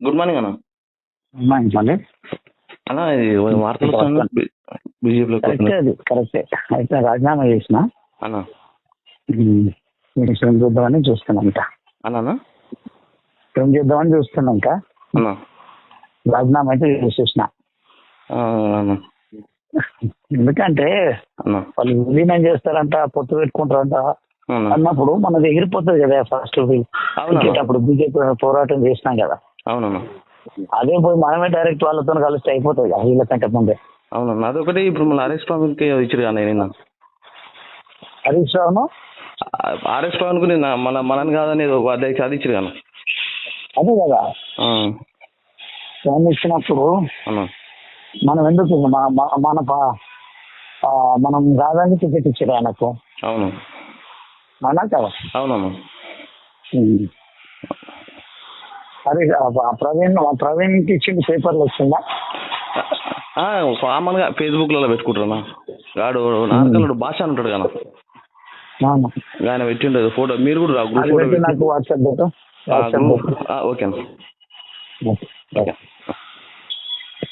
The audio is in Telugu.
గుడ్ మార్నింగ్ అన్న. మళ్ళీ అన్న ఇది వార్తలు వస్తాను బీజేపీలో కరెక్టే, అది కరెక్టే. అయితే రాజీనామా చేసిన అన్న. ఏం చూద్దామని చూస్తున్నాంట. అన్న ఏం చేద్దామని చూస్తున్నాంక అన్న రాజీనామా అయితే చేసేసిన. అన్న ఎందుకంటే అన్న వాళ్ళు విలీనం చేస్తారంట, పొత్తు పెట్టుకుంటారంట అవునా అన్నప్పుడు మనది ఎగిరిపోతుంది కదా. ఫస్ట్ అప్పుడు బీజేపీ పోరాటం చేసినాం కదా. అవునన్నా. అదే పోయి మనమే డైరెక్ట్ వాళ్ళతో కలిస్తే అయిపోతుంది కదా వీళ్ళకంటే ముందే. అవునన్నా, అదొకటి. ఇప్పుడు మళ్ళీ ఆర్ఎస్ పవన్కి ఇచ్చారు కదా నేను హరీష్ రావును ఆర్ఎస్ పవన్కు నేను మనని కాదని ఒక అధ్యక్ష అది ఇచ్చారు కదా. అదే కదా ఫోన్ ఇచ్చినప్పుడు అన్న మనం ఎందుకు మనం రాజానికి టికెట్ ఇచ్చారు ఆయనకు. అవును అవునా కదా. అవునన్నా. అదే ప్రవీణ్కి ఇచ్చింది పేపర్లు వచ్చిందా? కామన్గా ఫేస్బుక్లలో పెట్టుకుంటారన్నా. వాడు నార్కలుడు భాష అని ఉంటాడు కదా, ఆయన పెట్టిండదు ఫోటో. మీరు కూడా గ్రూప్ ఫోటో నాకు వాట్సాప్ ఓకే అన్న. ఓకే.